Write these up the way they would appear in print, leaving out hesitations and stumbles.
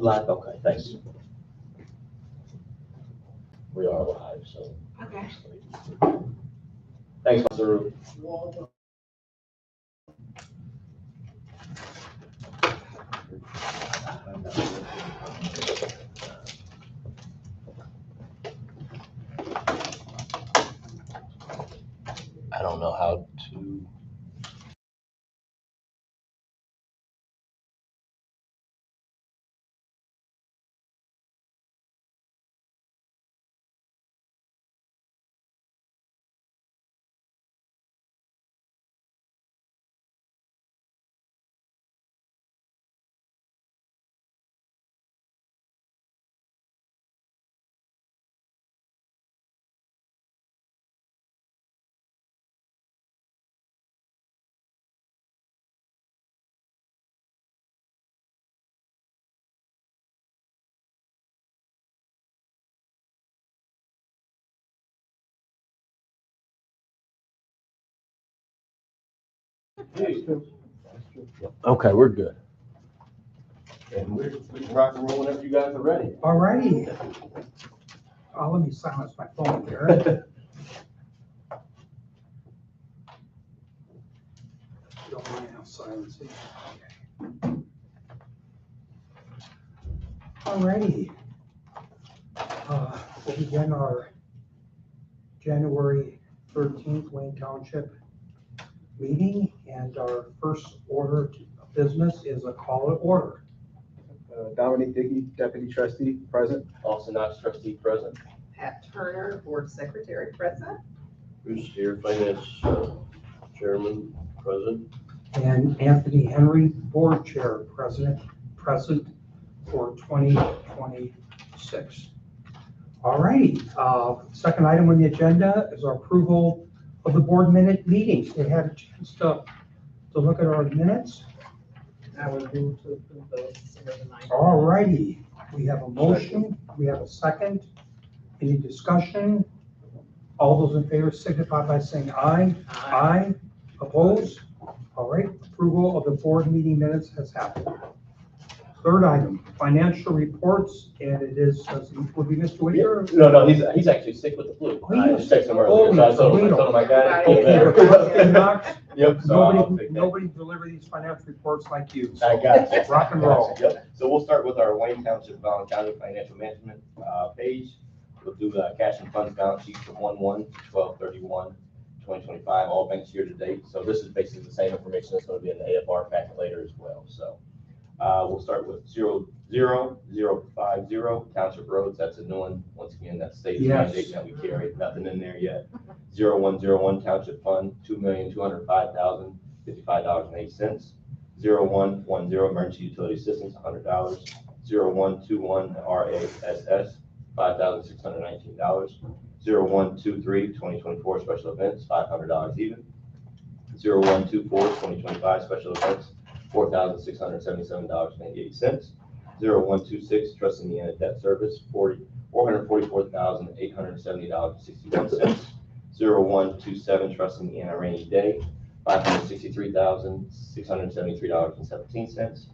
Live, okay, thanks. We are live, so. Okay. Thanks, Mr. Rue. I don't know how to. Okay, we're good. And we can rock and roll whenever you guys are ready. All righty. Let me silence my phone here. Don't mind how silencing. All righty. We'll begin our January 13th Wayne Township meeting, and our first order of business is a call to order. Dominic Dickey, Deputy Trustee, present. Austin Knox, Trustee, present. Pat Turner, Board Secretary, present. Bruce here, Finance Chairman, present. And Anthony Henry, Board Chair, present for 2026. All righty. Second item on the agenda is our approval of the board minute meetings. They had a chance to look at our minutes. I would move to approve those. All righty. We have a motion. We have a second. Any discussion? All those in favor signify by saying aye. Aye. Opposed? All right. Approval of the board meeting minutes has happened. Third item, financial reports, and it is, would be Mr. Whitaker? No, he's actually sick with the flu. I just texted him earlier, so I told him I got it. Okay, Feel Knox, Yep, so I'll pick that. nobody deliver these financial reports like you. I got you. Rock and roll. Yep. So we'll start with our Wayne Township Valley County Financial Management page. We'll do cash and funds balance sheet from 1/1/12/31/2025, all banks year to date. So this is basically the same information that's going to be in the AFR packet later as well. So we'll start with 00050 Township Roads. That's a new one. Once again, that's state mandate that we carry. Nothing in there yet. 0101 Township Fund, $2,205,055.08. 0110 Emergency Utility Assistance, $100. 0121 RASS, $5,619. 0123 2024 Special Events, $500 even. 0124 2025 Special Events, $4,677.88. 0126 Trust Indiana Debt Service, $444,870.61. 0127 Trust Indiana Rainy Day, $563,673.17.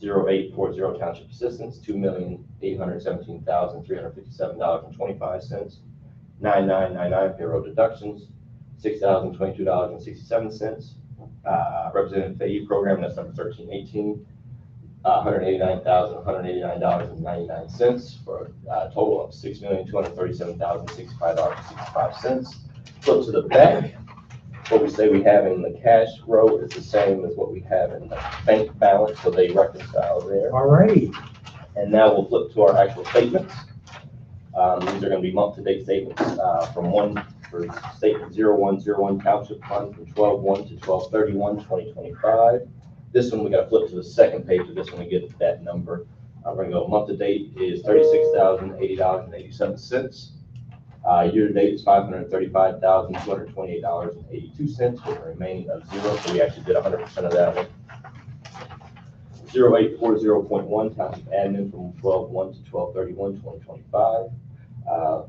0840 Township Assistance, $2,817,357.25. 9999 Payroll Deductions, $6,022.67. Representative Fayette Program, that's number 1318, $189,189.99 for a total of $6,237,065.65. Flip to the back. What we say we have in the cash row is the same as what we have in the bank balance, so they reconcile there. All righty. And now we'll flip to our actual statements. These are going to be month-to-date statements for statement 0101 Township Fund from 12/1 to 12/31/2025. This one, we got to flip to the second page of this one to get that number. We're going to go month-to-date is $36,080.87. Year-to-date is $535,228.82 with a remaining of zero, so we actually did 100% of that one. 0840.1 Township Admin from 12/1 to 12/31/2025.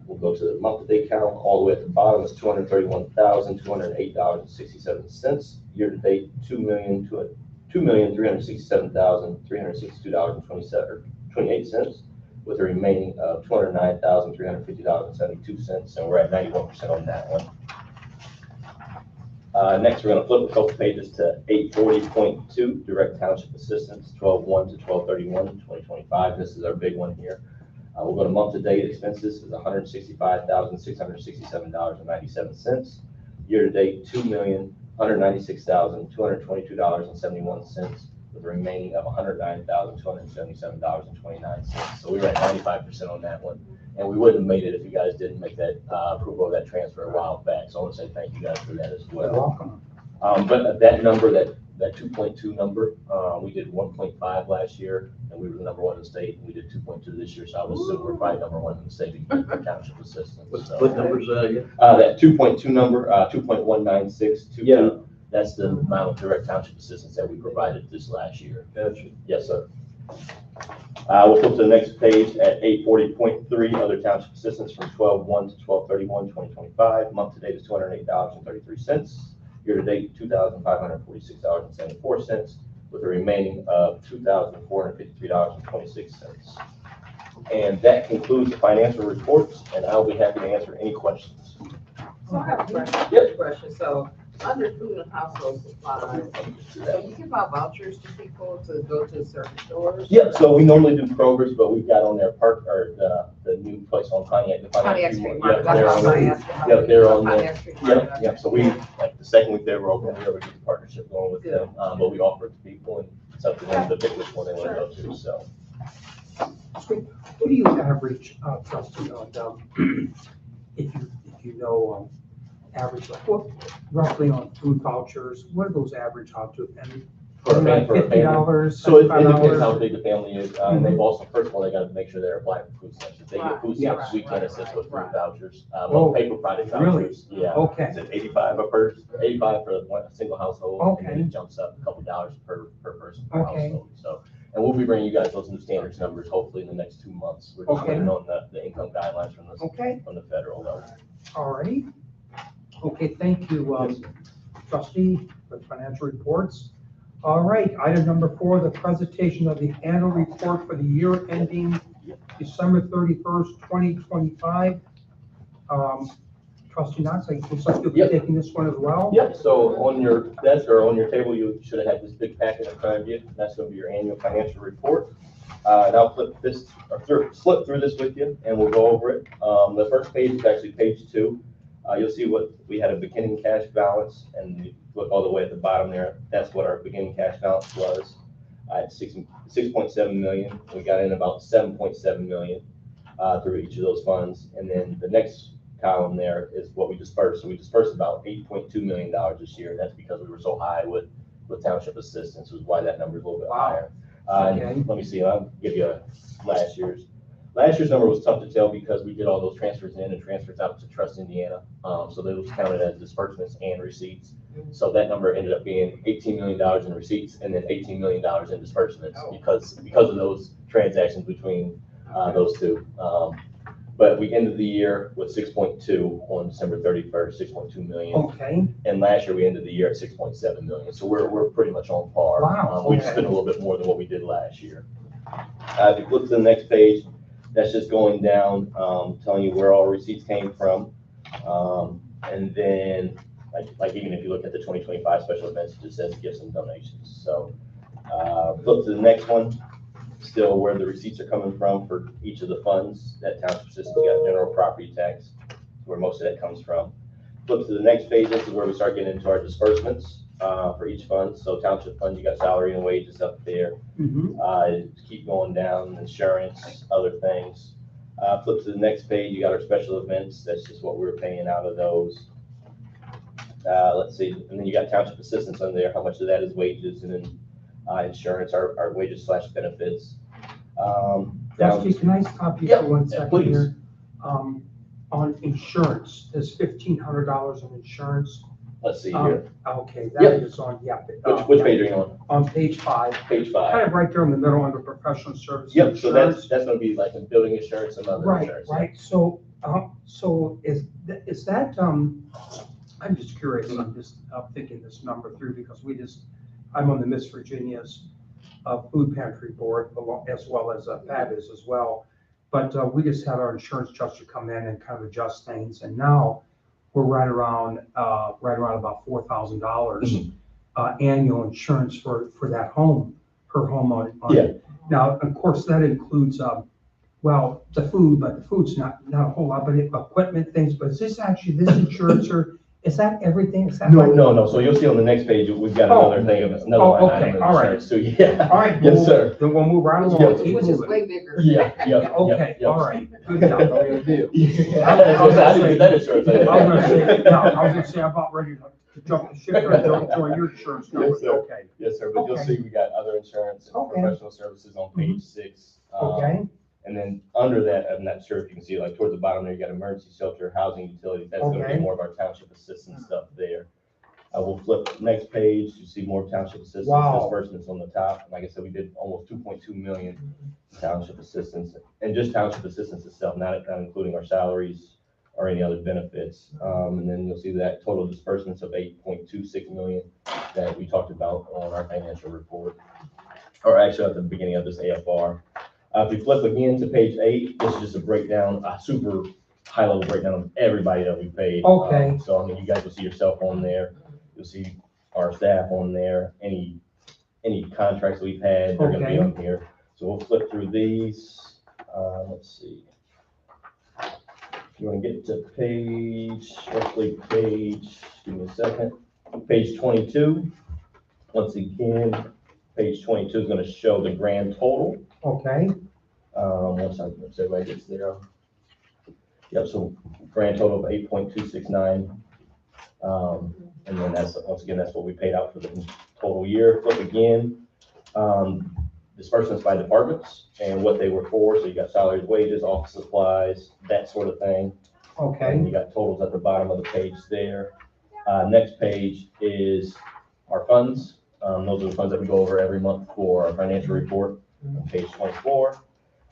We'll go to the month-to-date count. All the way at the bottom is $231,208.67. Year-to-date, $2,367,362.27 $2,228.28, with a remaining of $209,350.72, and we're at 91% on that one. Next, we're going to flip a couple pages to 840.2, direct township assistance, 12/1 to 12/31/2025. This is our big one here. We'll go to month-to-date expenses is $165,667.97. Year-to-date, $2,196,222.71, with a remaining of $109,277.29. So we were at 95% on that one. And we wouldn't have made it if you guys didn't make that approval of that transfer a while back. So I want to say thank you guys for that as You're well. welcome. But that number, that 2.2 number, we did 1.5 last year, and we were the number one in the state, and we did 2.2 this year, so I would assume we're probably number one in the state in township assistance. So, What numbers are that again? that 2.2 number, 2.19622, Yeah. that's the amount of direct township assistance that we provided this last year. Gotcha. Yes, sir. We'll flip to the next page at 840.3, other township assistance from 12/1 to 12/31/2025. Month to date is $208.33. Year to date, $2,546.74, with a remaining of $2,453.26. And that concludes the financial reports, and I'll be happy to answer any questions. So I have a question. Yep. So under food and household supplies, so you give out vouchers to people to go to certain stores? Yeah, so we normally do Kroger's, but we've got on their park, or the new place on Pontiac. the Pontiac Street Yeah, Market, they're that's on what I there. asked. Yeah, they're on there. Pontiac Street Market, Yep, yep, so we, like, the second week they were open, we already did a partnership going with them, but we offer it to people, and it's up to them to pick which one they want to go to, so. What do you average, trustee, on, if you know, average, like, what, roughly on food vouchers, what do those average out to? And For a like family. $50, So it depends $75? how big the family is, and they've also, first of all, they gotta make sure they're applying for food stamps. If they get food Right, stamps, we can't assist with food right. vouchers, Oh, paper product really? vouchers, yeah. Okay, Is it 85 a person, 85 for a single household? And then Okay. it jumps up a couple dollars per person per Okay. household, so. And we'll be bringing you guys those new standards numbers hopefully in the next 2 months. We're just Okay. waiting on the income guidelines from okay, the federal level. all righty. Okay, thank you, trustee, for the financial reports. All right, item number 4, the presentation of the annual report for the year ending December 31st, 2025. Trustee Knox, I guess you'll be Yep. taking this one as well? Yep, so on your desk or on your table, you should have had this big packet in front of you. That's gonna be your annual financial report. And I'll flip through this with you, and we'll go over it. The first page is actually page 2. You'll see we had a beginning cash balance, and you look all the way at the bottom there. That's what our beginning cash balance was. At 6.7 million. We got in about 7.7 million through each of those funds, and then the next column there is what we dispersed. So we dispersed about $8.2 million this year, and that's because we were so high with township assistance, is why that number is a little bit higher. Okay. Let me see, I'll give you last year's. Last year's number was tough to tell because we did all those transfers in and transfers out to Trust Indiana. So those counted as disbursements and receipts. So that number ended up being $18 million in receipts and then $18 million in disbursements because of those transactions between those two. But we ended the year with 6.2 on December 31st, 6.2 million. Okay, And last year we ended the year at 6.7 million. So we're pretty much on par. Wow, We just okay. spent a little bit more than what we did last year. If you flip to the next page, that's just going down, telling you where all receipts came from. And then, like even if you look at the 2025 special events, it just says gifts and donations. So flip to the next one. Still where the receipts are coming from for each of the funds. That township assistance, you got general property tax, where most of that comes from. Flip to the next page, this is where we start getting into our disbursements for each fund. So township fund, you got salary and wages up there. Keep going down, insurance, other things. Flip to the next page, you got our special events. That's just what we're paying out of those. Let's see, and then you got township assistance on there. How much of that is wages, and then insurance, our wages / benefits. trustee, can I stop you Yeah, for 1 yeah, second please. here? On insurance, there's $1,500 in insurance. Let's see here. Okay, Yep. that is on, yeah. Which page are you on? On page 5, Page kind 5. of right there in the middle under professional services. Yep, so insurance. that's gonna be like in building insurance and other Right, insurance. right, so is that, I'm just curious, I'm just thinking this number through, because I'm on the Miss Virginias, food pantry board, as well as Pat is as well. But we just had our insurance adjuster come in and kind of adjust things, and now we're right around about $4,000 annual insurance for that home, her home on. Yeah. Now, of course, that includes, well, the food, but the food's not a whole lot, but equipment things, but is this actually, this insurance, or is that everything? Is that No. So you'll see on the next page, we've got another thing of another line okay, item of all right. insurance too. Yeah. All right. Yes, sir. Then we'll move right along. Yeah. Keep Which is moving. way bigger. Yeah. Okay, all right, good job. All you do. Yeah. I didn't get that insurance. I was gonna say, I'm about ready to jump the ship and join your insurance Yes, numbers, sir. okay. Yes, sir, but you'll Okay. see we got other insurance and Okay. professional services on page 6. Okay, And then under that, I'm not sure if you can see, like towards the bottom there, you got emergency shelter, housing utilities. That's gonna Okay. be more of our township assistance stuff there. We'll flip next page, you see more township assistance Wow. disbursements on the top. Like I said, we did almost 2.2 million in township assistance, and just township assistance itself, not including our salaries or any other benefits. And then you'll see that total disbursements of 8.26 million that we talked about on our financial report, or actually at the beginning of this AFR. If we flip again to page 8, this is just a breakdown, a super high-level breakdown of everybody that we paid. Okay. So, I mean, you guys will see yourself on there. You'll see our staff on there. Any contracts we've had, they're gonna be Okay. on here. So we'll flip through these. Let's see. If you want to get to roughly page, give me a second, page 22. Once again, page 22 is gonna show the grand total. okay, Once everybody gets there. Yep, so grand total of 8.269. And then that's, once again, that's what we paid out for the total year. Flip again, disbursements by departments and what they were for. So you got salaries, wages, office supplies, that sort of thing. And okay, you got totals at the bottom of the page there. Next page is our funds. Those are the funds that we go over every month for our financial report on page 24.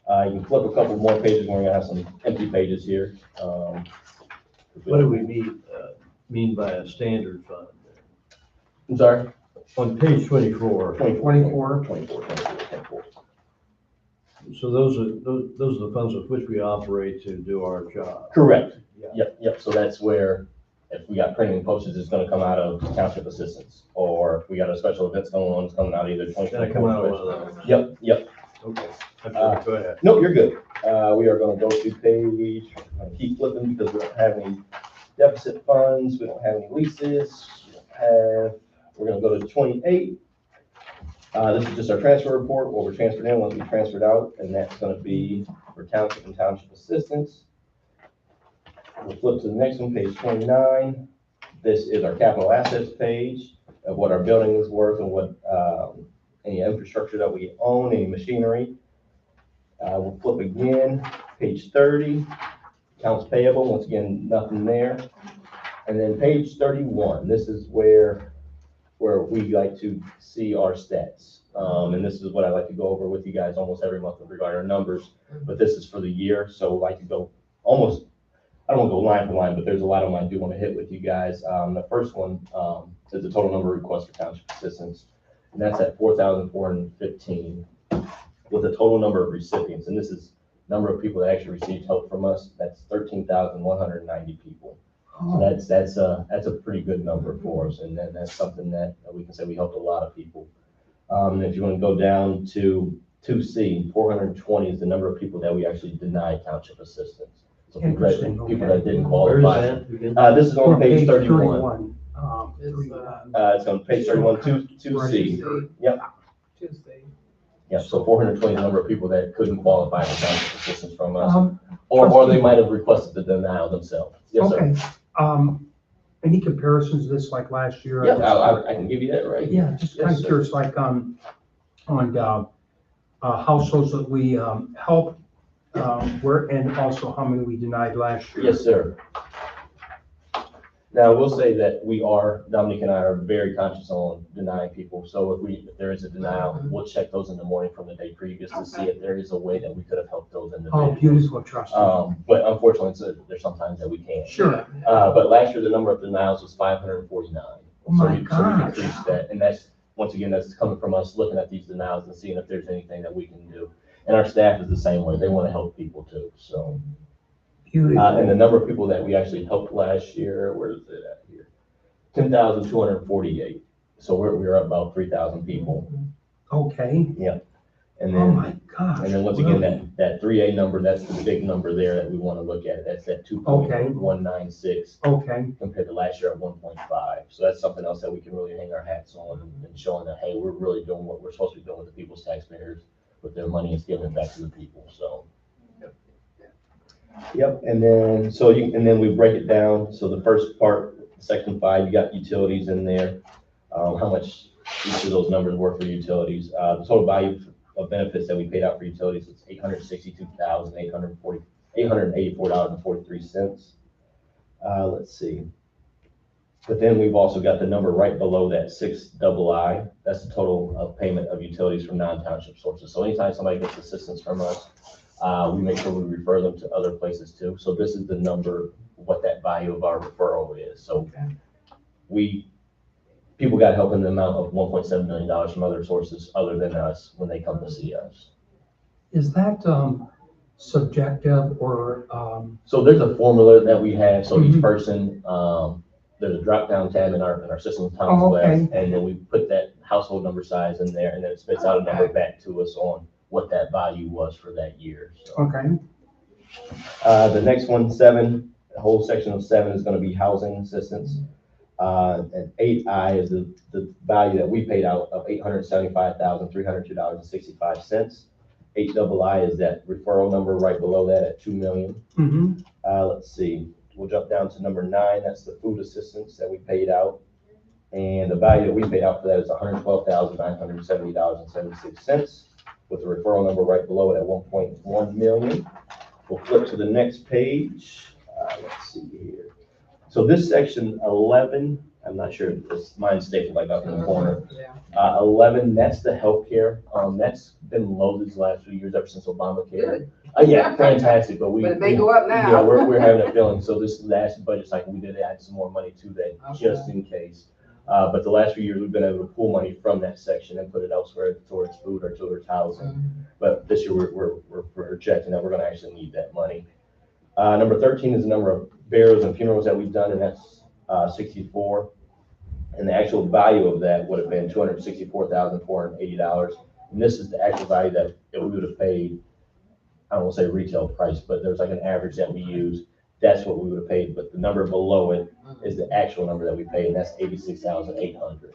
You can flip a couple more pages. We're gonna have some empty pages here. What do we mean by a standard fund? I'm sorry? On page 24, 24. 24. so those are the funds with which we operate to do our job. Correct. Yeah. Yep. So that's where, if we got printing and postage, it's gonna come out of township assistance. Or if we got a special events going on, it's coming out of either Gonna 2024. come out of one of those. Yep. Okay. I'm sorry, go ahead. No, you're good. We are gonna go to page, I'm gonna keep flipping because we don't have any deficit funds, we don't have any leases, we're gonna go to 28. This is just our transfer report, what we're transferred in, what we transferred out, and that's gonna be for township and township assistance. We'll flip to the next one, page 29. This is our capital assets page of what our building is worth and what, any infrastructure that we own, any machinery. We'll flip again, page 30, accounts payable, once again, nothing there. And then page 31, this is where we like to see our stats. And this is what I like to go over with you guys almost every month regarding our numbers, but this is for the year, so I like to go almost, I don't want to go line for line, but there's a lot of them I do want to hit with you guys. The first one is the total number of requests for township assistance, and that's at 4,415, with a total number of recipients, and this is number of people that actually received help from us. That's 13,190 people. So that's a pretty good number for us, and then that's something that we can say we helped a lot of people. If you want to go down to 2C, 420 is the number of people that we actually denied township assistance. So people that didn't Where is qualify. that again? This is on page 31. It's, It's on page 31, 2C. Tuesday. Yep. Tuesday. Yeah, so 420 is the number of people that couldn't qualify for township assistance from us, or they might have requested the denial themselves. Yes, sir. Okay, any comparisons to this like last year? Yeah, I can give you that right here. Yeah, just Yes, kind of sir. curious, like, on households that we helped, and also how many we denied last year. Yes, sir. Now, I will say that Dominique and I are very conscious on denying people. So if there is a denial, we'll check those in the morning from the day previous to see if there is a way that we could have helped those Oh, individuals. beautiful, trust me. But unfortunately, there's sometimes that we can't. Sure. But last year, the number of denials was 549. Oh my So we gosh. increased that, and that's once again, that's coming from us looking at these denials and seeing if there's anything that we can do. And our staff is the same way. They want to help people too, so. And the number of people that we actually helped last year, where is it at here? 10,248. So we're up about 3,000 people. Okay. And Oh then, my gosh. and then once again, that 3A number, that's the big number there that we want to look at. That's at 2.196 Okay, compared to last year at 1.5. So that's something else that we can really hang our hats on and showing that, hey, we're really doing what we're supposed to be doing with the people's taxpayers, with their money and giving it back to the people, so. Yep, and then we break it down. So the first part, section 5, you got utilities in there. How much each of those numbers were for utilities. The total value of benefits that we paid out for utilities is $884.43. Let's see. But then we've also got the number right below that 6II. That's the total of payment of utilities from non-township sources. So anytime somebody gets assistance from us, we make sure we refer them to other places too. So this is the number, what that value of our referral is. So people got help in the amount of $1.7 million from other sources other than us when they come to see us. is that subjective or? So there's a formula that we have. So each person, there's a drop-down tab in our system, Tom's Web, and then we put that household number size in there, and then it spits out a number back to us on what that value was for that year. So. Okay. The next one, 7, the whole section of 7 is going to be housing assistance. And 8I is the value that we paid out of $875,302.65. 8II is that referral number right below that at $2 million. Let's see, we'll jump down to number 9. That's the food assistance that we paid out. And the value that we paid out for that is $112,970.76 with the referral number right below it at $1.1 million. We'll flip to the next page. Let's see here. So this section 11, I'm not sure, mine's stapled like up in the corner. 11, that's the healthcare. That's been low these last few years ever since Obamacare. Yeah, fantastic. But it may go up now. Yeah, we're having a feeling. So this last budget cycle, we did add some more money to that just in case. But the last few years, we've been able to pull money from that section and put it elsewhere towards food or towards housing. But this year, we're projecting that we're going to actually need that money. Number 13 is the number of burials and funerals that we've done, and that's 64. And the actual value of that would have been $264,480. And this is the actual value that we would have paid. I don't want to say retail price, but there's like an average that we use. That's what we would have paid. But the number below it is the actual number that we paid, and that's $86,800.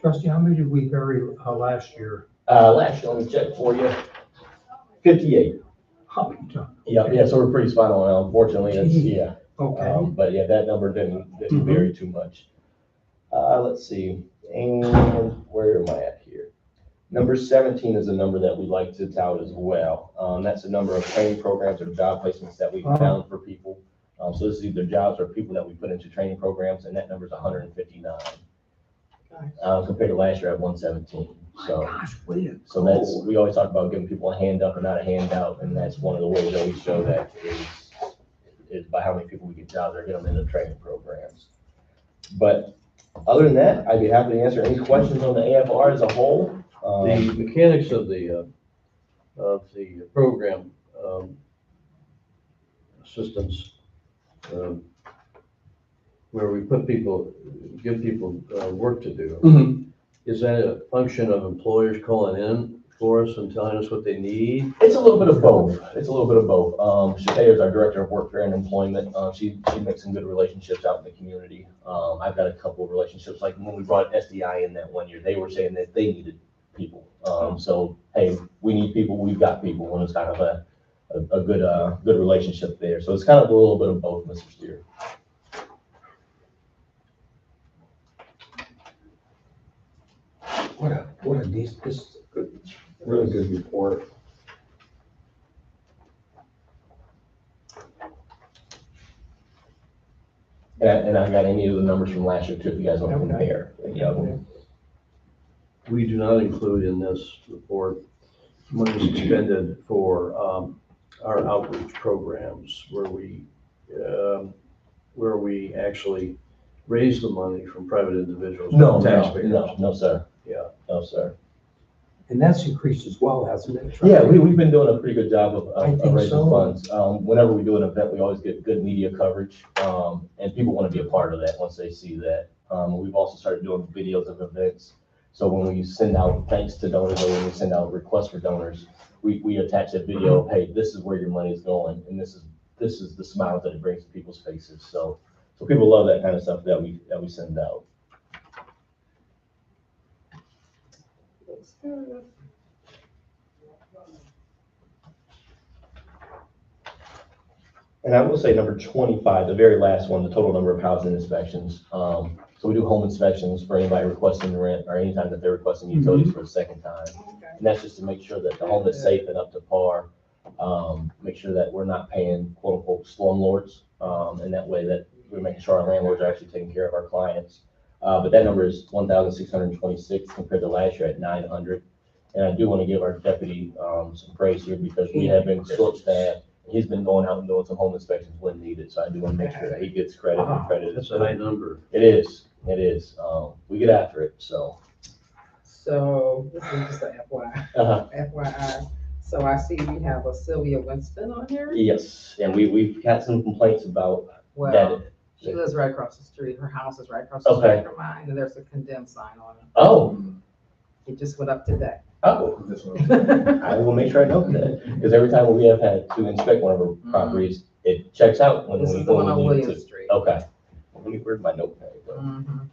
Trustee, how many did we bury last year? Last year, let me check for you. 58. Yeah, so we're pretty spot on. Unfortunately, it's, Okay. but yeah, that number didn't vary too much. Let's see, and where am I at here? Number 17 is a number that we like to tout as well. That's the number of training programs or job placements that we've found for people. So this is either jobs or people that we put into training programs, and that number is 159 compared to last year at 117. So, that's, we always talk about giving people a hand up and not a handout, and that's one of the ways that we show that is by how many people we get jobs or get them into training programs. But other than that, I'd be happy to answer any questions on the AFR as a whole. The mechanics of the program assistance, where we give people work to do. Is that a function of employers calling in for us and telling us what they need? It's a little bit of both. Shatay is our director of work and employment. She makes some good relationships out in the community. I've got a couple of relationships, like when we brought SDI in that one year, they were saying that they needed people. So, hey, we need people, we've got people, and it's kind of a good relationship there. So it's kind of a little bit of both, Mr. Steer. What a this is good, really good report. And I got any of the numbers from last year too, if you guys want to compare. We do not include in this report money expended for our outreach programs where we actually raise the money from private individuals. No, Taxpayers. no, sir. Yeah. No, sir. And that's increased as well, hasn't it? Yeah, we've been doing a pretty good job I of think raising so. funds. Whenever we do an event, we always get good media coverage, and people want to be a part of that once they see that. We've also started doing videos of events. So when we send out thanks to donors or when we send out requests for donors, we attach a video of, hey, this is where your money is going, and this is the smiles that it brings to people's faces. So people love that kind of stuff that we send out. Looks good. And I will say number 25, the very last one, the total number of housing inspections. So we do home inspections for anybody requesting rent or anytime that they're requesting utilities for a second time. Okay. And that's just to make sure that the home is safe and up to par. Make sure that we're not paying quote unquote slumlords. And that way that we're making sure our landlords are actually taking care of our clients. But that number is 1,626 compared to last year at 900. And I do want to give our deputy some praise here because we have been short-staffed. He's been going out and doing some home inspections when needed, so I do want to make sure that he gets credit and credit. That's a high number. It is. We get after it, so. So this is just a FYI. So I see we have a Sylvia Winston on here. Yes, and we've had some complaints about Well, that. she lives right across the street. Her house is right across the Okay. street from mine, and there's a condemned sign on it. Oh, It just went up today. This one. I will make sure I note that, because every time we have had to inspect one of our properties, it checks out when This we is the one when on we need it Williams to. Street. Okay. Let me, where's my notepad? Mhm.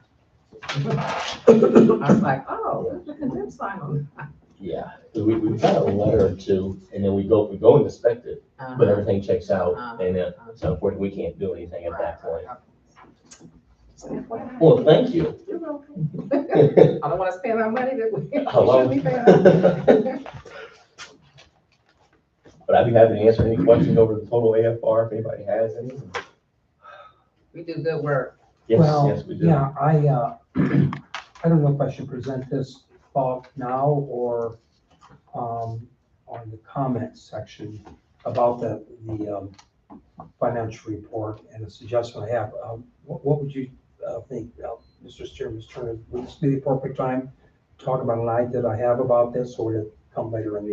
I was like, oh, there's a condemned sign on it. Yeah, we've got a letter or two, and then we go and inspect it, but everything checks out, and so unfortunately, we can't do anything at that point. Well, thank you. You're welcome. I don't want to spend our money that we Hello. shouldn't be paying. But I'd be happy to answer any questions over the total AFR if anybody has any. We do good work. Yes, Well, yes, we do. yeah, I don't know if I should present this thought now or, on the comments section about the financial report and the suggestion I have. What would you think, Mr. Chairman, Mr. Turner? Would this be the appropriate time to talk about an idea that I have about this, or would it come later in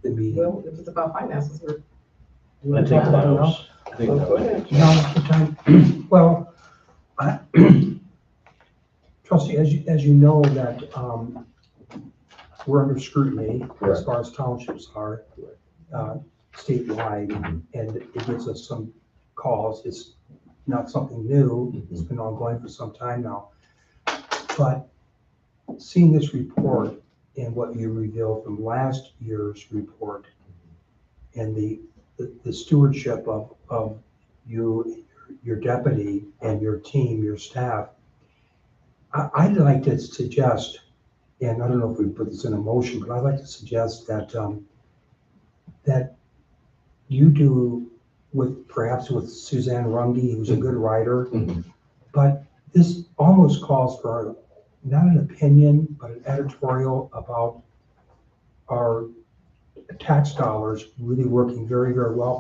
the meeting? Well, if it's about finances, we're. You wanna talk about it now? I think Go ahead. No, the time. Well, Trustee, as you know that, we're under scrutiny as Correct. far as townships are, statewide, and it gives us some calls. It's not something new. It's been ongoing for some time now. But seeing this report and what you revealed from last year's report and the stewardship of you, your deputy and your team, your staff, I'd like to suggest, and I don't know if we put this in a motion, but I'd like to suggest that that you do perhaps with Suzanne Runge, who's a good writer, but this almost calls for not an opinion, but an editorial about our tax dollars really working very, very well.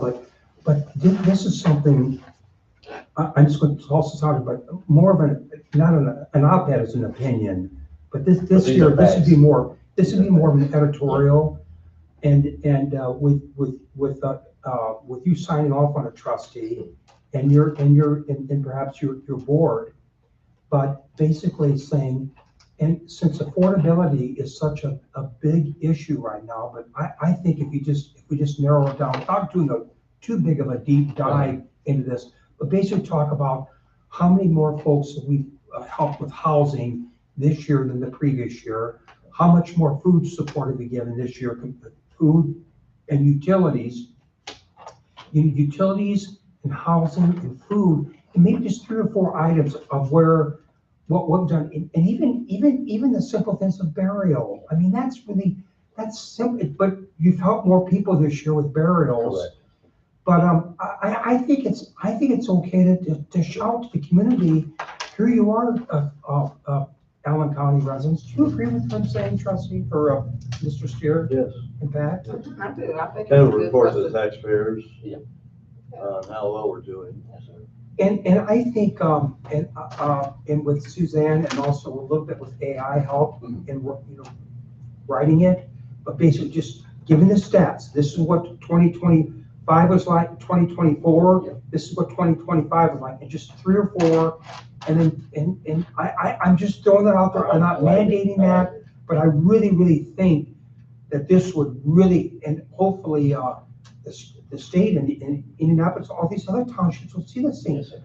But this is something, I'm just going to also talk about more of not an op-ed is an opinion, but this these year, are this would be facts. more of an editorial. And with you signing off on a trustee and perhaps your board, but basically saying, and since affordability is such a big issue right now, but I think if we just narrow it down, without doing too big of a deep dive into this, but basically talk about how many more folks have we helped with housing this year than the previous year, how much more food support have we given this year, food and utilities and housing and food, and maybe just 3 or 4 items of what we've done, and even the simple things of burial. I mean, that's simple, but you've helped more people this year with burials. Correct. But I think it's okay to shout to the community, here you are, Allen County residents. Do you agree with what I'm saying, Trustee, for Mr. Steer Yes. and Pat? I do, I think. Kind of it's good report for to us the taxpayers. Yeah. On how well we're doing. Yes, sir. And I think, and with Suzanne and also a little bit with AI help in, writing it, but basically just giving the stats. This is what 2025 was like, 2024, this is what 2025 was like, and just 3 or 4. And then, and I'm just throwing that out there. I'm not mandating that, but I really, really think that this would really, and hopefully, the state and in Indianapolis, all these other townships will see this thing. Yes, sir.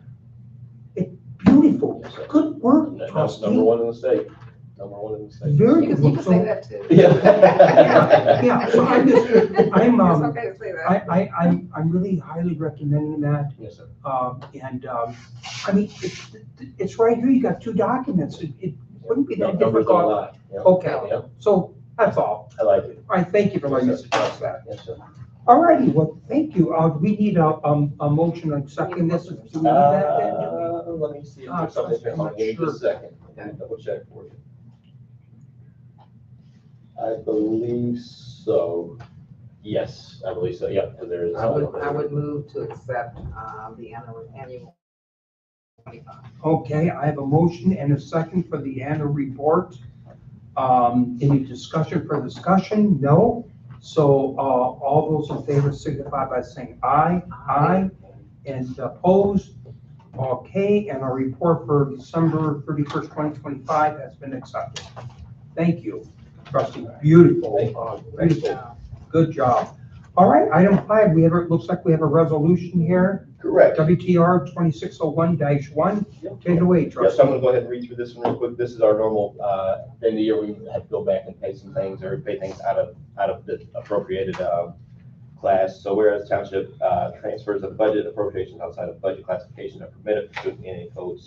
It's beautiful. Yes, sir. Good work, That's trustee. number one in the state. Number one in the state. Very You good. can say So, that too. Yeah. yeah, so I'm just, I'm, It's okay to say that. I'm really highly recommending that. Yes, sir. I mean, it's right here. You got 2 documents. It wouldn't be that Numbers don't difficult. lie. Yeah. Okay, Yeah. so that's all. I like it. All right, thank you for letting me suggest that. Yes, sir. All righty, well, thank you. Do we need a motion accepting this? Do we need that then? Do we? Let me see if there's something here. Hold on, give me just a second. Let me double check for you. I believe so. Yes, I believe so. Yeah, because there is. I would move to accept, the annual 25. Okay, I have a motion and a second for the annual report. Any discussion for discussion? No. So, all those in favor signify by saying aye. Aye. And opposed? Okay, and our report for December 31st, 2025 has been accepted. Thank you, trustee. Beautiful, beautiful. Good job. All right, item 5, we have, it looks like we have a resolution here. Correct. WTR 2601-1. Yep. Take it away, Yes, I'm trustee. gonna go ahead and read through this one real quick. This is our normal, end of the year, we have to go back and pay some things or pay things out of the appropriated, class. So whereas township, transfers of budget appropriations outside of budget classification are permitted pursuant to NA Code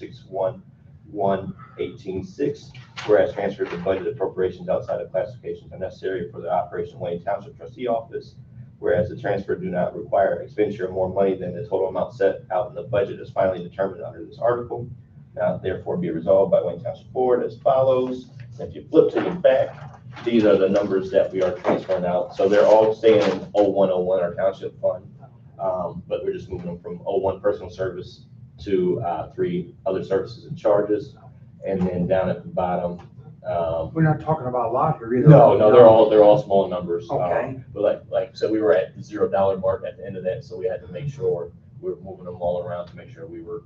611-18-6, whereas transfers of budget appropriations outside of classifications are necessary for the operation of Wayne Township Trustee Office, whereas the transfer do not require expenditure of more money than the total amount set out in the budget is finally determined under this article. Now therefore be resolved by Wayne Township Board as follows. If you flip to the back, these are the numbers that we are transferring out. So they're all staying in 0101, our township fund. But we're just moving them from 01 personal service to 3 other services and charges. And then down at the bottom, We're not talking about a lot here either. no, they're all small numbers. Okay. But like I said, we were at the $0 mark at the end of that, so we had to make sure we were moving them all around to make sure we were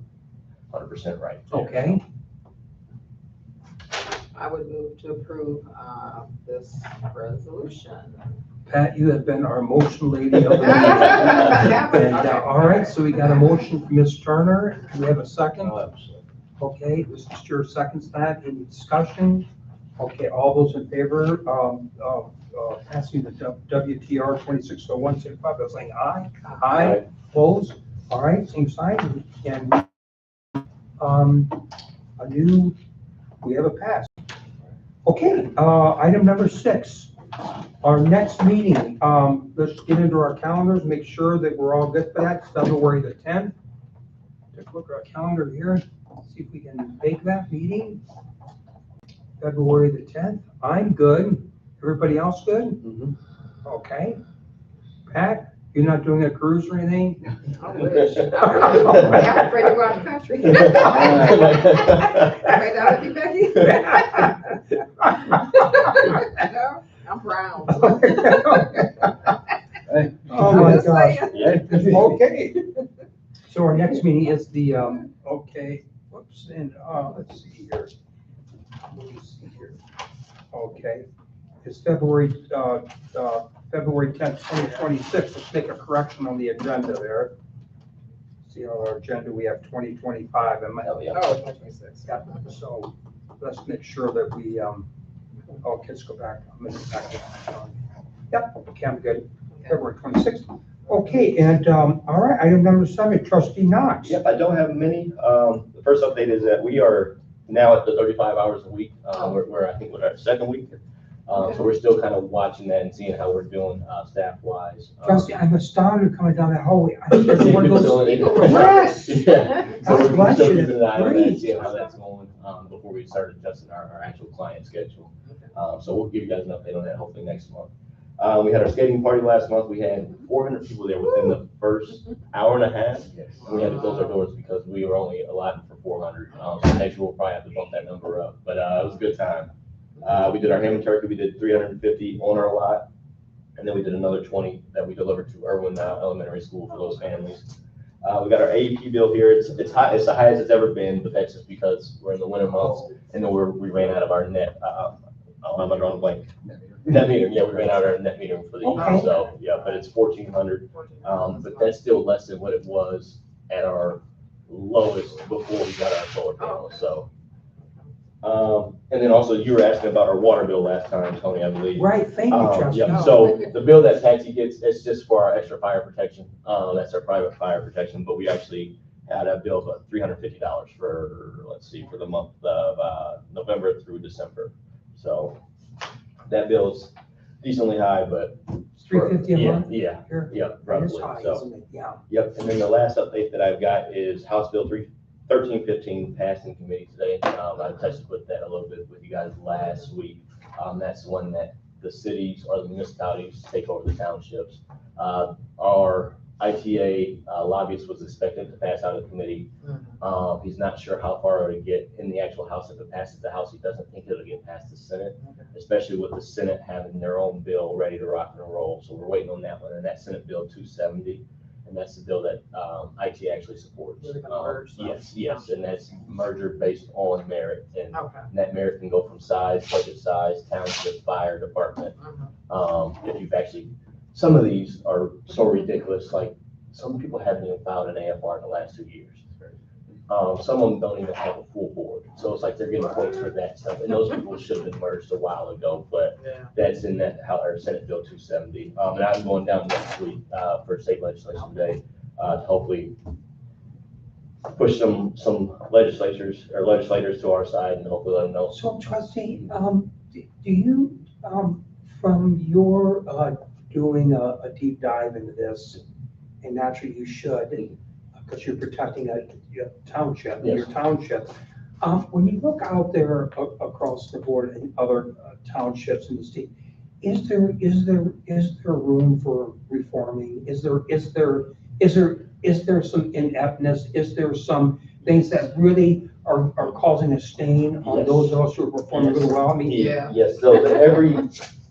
100% right. Okay, I would move to approve, this resolution. Pat, you have been our motion lady of the meeting. And, all right, so we got a motion from Ms. Turner. Do we have a second? Okay, Mr. Steer seconds that. Any discussion? Okay, all those in favor of passing the WTR 2601, signify by saying aye. Aye. Opposed? All right, same sign. And we have a pass. Okay, item number 6. Our next meeting, let's get into our calendars, make sure that we're all good for that. It's February the 10th. Take a look at our calendar here, see if we can make that meeting. February the 10th. I'm good. Everybody else good? Mhm. Okay. Pat, you're not doing a cruise or anything? I wish. I'm afraid to go out the country. Afraid that would be Becky. No, I'm brown. Oh my I'm just gosh. saying. Yeah. Okay. So our next meeting is the, okay, whoops, and, let's see here. Let me see here. Okay, it's February 10th, 2026. Let's make a correction on the agenda there. See on our agenda, we have 2025. And Hell yeah. Oh, 26. yeah, so let's make sure that we, oh, let's go back. I'm gonna go back. Yep, okay, I'm good. February 26th. Okay, and, all right, item number 7, trustee Knox. Yep, I don't have many. The first update is that we are now at the 35 hours a week. We're I think we're at our 2nd week. So we're still kind of watching that and seeing how we're doing staff-wise. Trustee, I'm astounded coming down that hallway. I think every one of those. Yes. Yeah. So God we're bless still you. keeping an eye on that, Great. seeing how that's going, before we start adjusting our actual client schedule. So we'll give you guys an update on that hopefully next month. We had our skating party last month. We had 400 people there within the first hour and a half. And we had to close our doors because we were only allotted for 400. So next year we'll probably have to bump that number up. But it was a good time. We did our ham and turkey. We did 350 on our lot. And then we did another 20 that we delivered to Irwin Elementary School for those families. We got our AEP bill here. It's high. It's the highest it's ever been, but that's just because we're in the winter months and then we ran out of our net. I'm drawing a blank. Net metering. Yeah, we ran out of our net metering for the year. Okay. So yeah, but it's 1,400. But that's still less than what it was at our lowest before we got our solar panels. So. And then also you were asking about our water bill last time, Tony, I believe. Right, thank you, Trustee. Yeah, so the bill that taxi gets, it's just for our extra fire protection. That's our private fire protection, but we actually had a bill of $350 for, let's see, for the month of November through December. So that bill's decently high, but. It's $350 a month? Yeah, Here. yeah, That is roughly. high, So, isn't it? Yeah. yep, and then the last update that I've got is House Bill 1315 passed in committee today. I touched with that a little bit with you guys last week. That's the one that the cities or the municipalities take over the townships. Our ITA lobbyist was expected to pass out of committee. He's not sure how far it'll get in the actual House. If it passes the House, he doesn't think it'll get past the Senate, especially with the Senate having their own bill ready to rock and roll. So we're waiting on that one, and that's Senate Bill 270. And that's the bill that IT actually supports. They're gonna merge them. Yes, and that's merger based on merit, and Okay. that merit can go from size, budget size, township, fire department. If you've actually, some of these are so ridiculous, like some people haven't even filed an AFR in the last 2 years. Some of them don't even have a full board, so it's like they're getting points for that stuff, and those people should have been merged a while ago, but Yeah. that's in that, our Senate Bill 270. And I'm going down next week for state legislation day to hopefully push some legislators to our side and hopefully let them know. So Trustee, do you, from your doing a deep dive into this, and naturally you should, because you're protecting a township, your Yes. township. When you look out there across the board in other townships in the state, is there room for reforming? Is there some ineptness? Is there some things that really are causing a stain on Yes. those of us who are performing really well? I mean, Yeah. Yes, so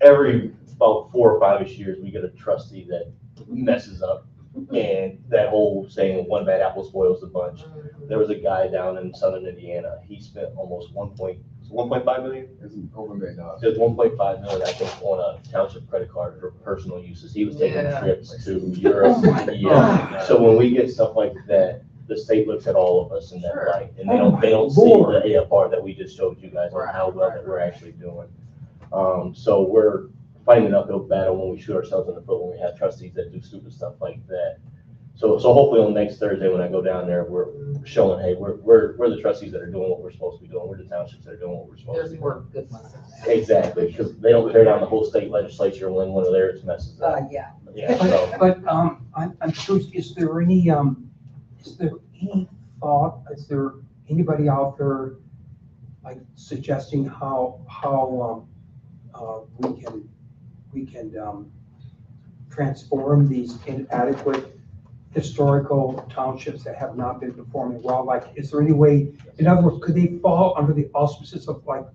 every about 4 or 5-ish years, we get a trustee that messes up. And that whole saying, one bad apple spoils the bunch. There was a guy down in southern Indiana, he spent almost 1.5 million? It's over $1 million. It was 1.5 million, I think, on a township credit card for personal uses. He was taking Yeah. trips to Europe. Oh my Yeah. God. So when we get stuff like that, the state looks at all of us in that Sure. light. And Oh they don't my see Lord. the AFR that we just showed you guys on how well that we're actually doing. So we're fighting an uphill battle when we shoot ourselves in the foot, when we have trustees that do stupid stuff like that. So hopefully on next Thursday, when I go down there, we're showing, hey, we're the trustees that are doing what we're supposed to be doing. We're the townships that are doing what we're supposed to There's be more doing. good ones. Exactly, because they don't tear down the whole state legislature when one of theirs messes up. Yeah. Yeah, so, But I'm curious, is there any thought, is there anybody out there like suggesting how we can transform these inadequate historical townships that have not been performing well? Like, is there any way, in other words, could they fall under the auspices of like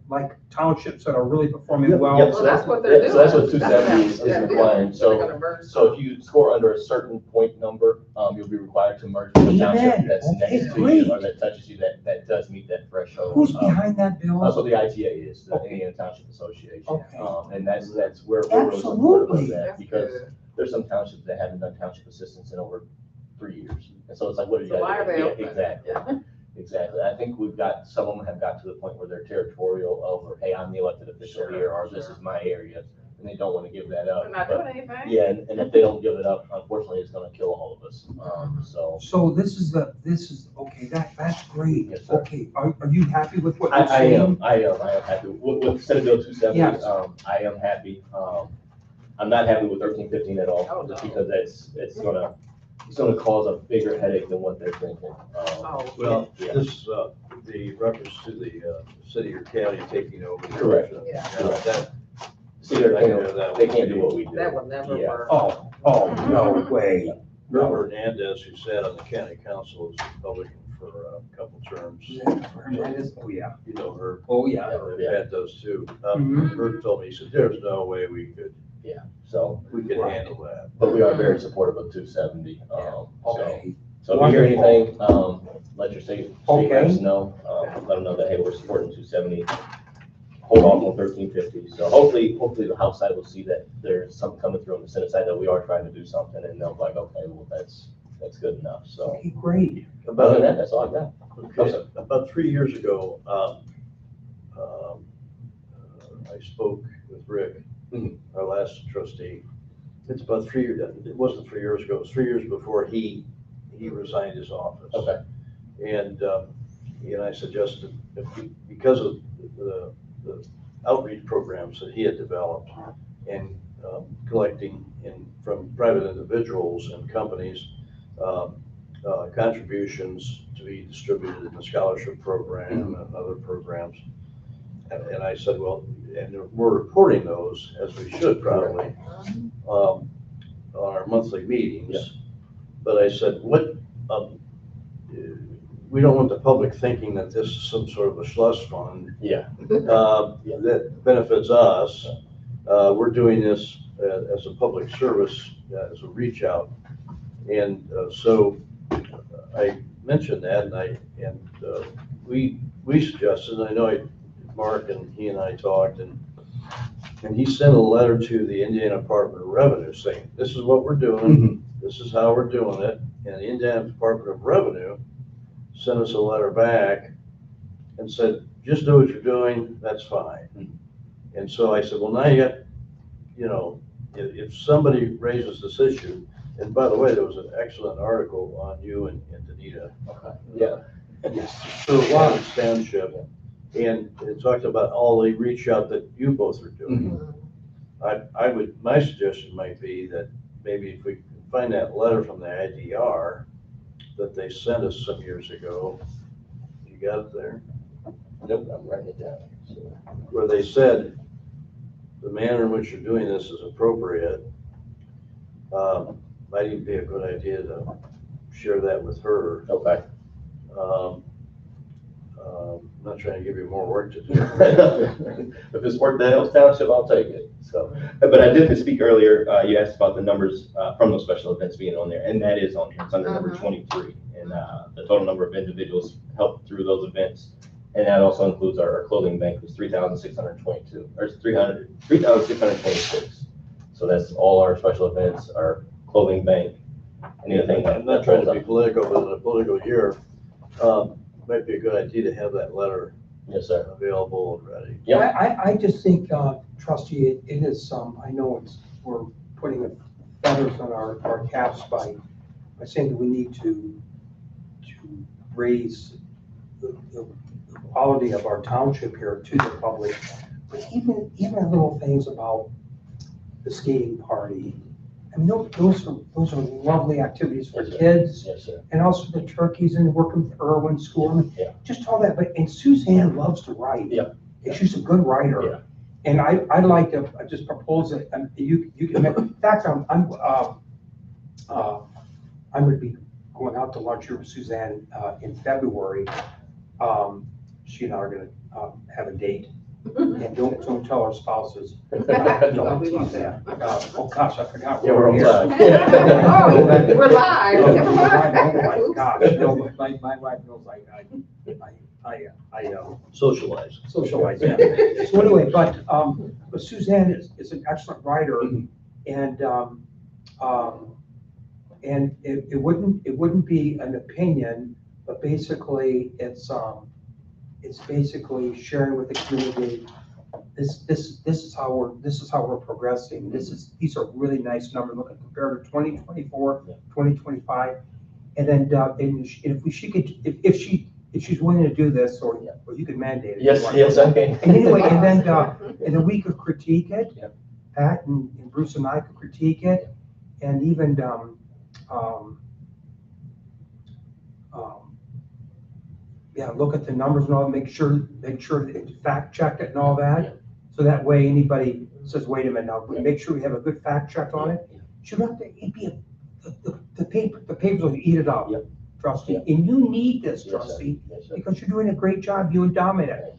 townships that are really performing Yep, well? yep. Well, that's what they're doing. So that's what 270 is That's requiring. They're So gonna merge if you score under a certain point number, you'll be required to merge with a township Amen. that's Okay, next to great. you or that touches you, that does meet that threshold. Who's behind that bill? That's what the ITA is, the Okay. Indiana Township Association. Okay. And that's where we're really supportive of Absolutely. that, That's because good. there's some townships that haven't done township assistance in over 3 years. And so it's like, what are you So why guys are they doing? open? Yeah, exactly. Yeah. Exactly. I think some of them have got to the point where they're territorial over, hey, I'm the elected official Sure, here, or this sure. is my area, and they don't want to give that up. They're not But- doing anything. Yeah, and if they don't give it up, unfortunately, it's gonna kill all of us. So So this is, okay, that's great. Yes, sir. Okay, are you happy with what you're I saying? am happy. With Senate Bill 270, Yes. I am happy. I'm not happy with 1315 at all, Oh, just no. because it's gonna cause a bigger headache than what they're thinking. Oh, Well, Yeah. this, the reference to the city or county taking over. Correct. Yeah. That, They can't do what we do. That would never Yeah. work. Oh, no way. Robert Hernandez, who sat on the county council, is Republican for a couple terms. Oh, yeah. You know her. Oh, yeah. Pat does too. Mhm. Herb told me, he said, there's no way we could So, handle that. but we are very supportive of 270. Okay. So if you hear Wonderful. anything, let your state Okay. reps know, let them know that, hey, we're supporting 270. Hold off on 1350. So hopefully the House side will see that there's something coming through on the Senate side that we are trying to do something, and they'll be like, okay, well, that's good enough. So Okay, great. other than that, that's all I got. Okay, about 3 years ago, I spoke with Rick, our last trustee. It's about 3 years, it wasn't 3 years ago, it was 3 years before he resigned his office. Okay. And I suggested, because of the outreach programs that he had developed and collecting from private individuals and companies, contributions to be distributed in the scholarship program and other programs. And I said, well, and we're reporting those, as we should probably, on our monthly meetings. Yeah. But I said, we don't want the public thinking that this is some sort of a slush fund Yeah. that benefits us. We're doing this as a public service, as a reach out. And so I mentioned that, and we suggested, I know Mark and he and I talked, and he sent a letter to the Indiana Department of Revenue saying, this is what we're doing, this is how we're doing it. And the Indiana Department of Revenue sent us a letter back and said, just do what you're doing, that's fine. And so I said, well, now you got, if somebody raises this issue, and by the way, there was an excellent article on you and Danita. Okay. Yeah. Yes. For Wallace Township, and it talked about all the reach out that you both are doing. My suggestion might be that maybe if we can find that letter from the IDR that they sent us some years ago, you got it there? Nope, I'm writing it down. So, Where they said, the manner in which you're doing this is appropriate. Might even be a good idea to share that with her. okay. I'm not trying to give you more work to do. If it's worth that else township, I'll take it. So, but I did speak earlier, you asked about the numbers from those special events being on there, and that is on here. It's under number 23. And the total number of individuals helped through those events. And that also includes our clothing bank was 3,622, or 3,626. So that's all our special events, our clothing bank, anything. I'm not trying to be political, but in a political year, might be a good idea to have that letter Yes, sir. available and ready. Yeah. I just think, trustee, it is, I know we're putting feathers on our caps by saying that we need to raise the quality of our township here to the public. But even little things about the skating party, I mean, those are lovely activities for Yes, sir. kids. Yes, sir. And also the turkeys and working with Irwin School, and Yeah. just all that. But, and Suzanne loves to write. Yeah. And she's a good writer. Yeah. And I'd like to just propose that, you can make, in fact, I'm gonna be going out to lunch here with Suzanne, in February. She and I are gonna, have a date. And don't tell our spouses. Don't tease that. Oh gosh, I forgot. Yeah, we're on here. time. Oh, we're live. Oh my gosh, no, my wife knows I Socialize. socialize, yeah. So anyway, but Suzanne is an excellent writer, and it wouldn't be an opinion, but basically it's basically sharing with the community. This is how we're progressing. These are really nice numbers. Look at compared to 2024, 2025, and then if she's willing to do this, or you could mandate it. Yes, yes, okay. And anyway, and then we could critique it. Yep. Pat and Bruce and I could critique it, and even look at the numbers and all, make sure that fact check it and all that. So that way anybody says, wait a minute, now, we make sure we have a good fact check on it. Should have to, it'd be the papers will eat it up, Yep. trustee, Yep. and you need this, Yes, sir. trustee, Yes, sir. because you're doing a great job, you and Dominic,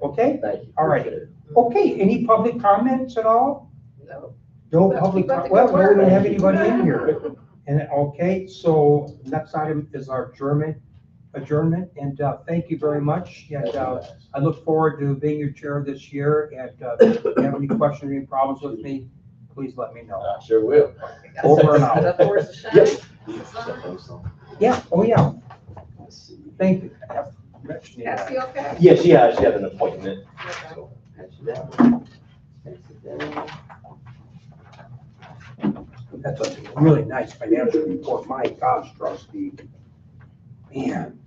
okay? Thank you. All right. Appreciate it. Okay, any public comments at all? No. No Let's public, keep up the well, good no, we work. don't have anybody in here. And, okay, so next item is our adjournment, and thank you very much. And I look forward to being your chair this year, and if you have any questions, any problems with me, please let me know. I sure will. Over and Is out. that for us to shine? Yes. Yeah, oh yeah, Let's see. thank you. Cassie, okay? Yeah, she has an appointment. Okay. So, pass it down. Pass it down. That's a really nice financial report, my gosh, trustee. Man,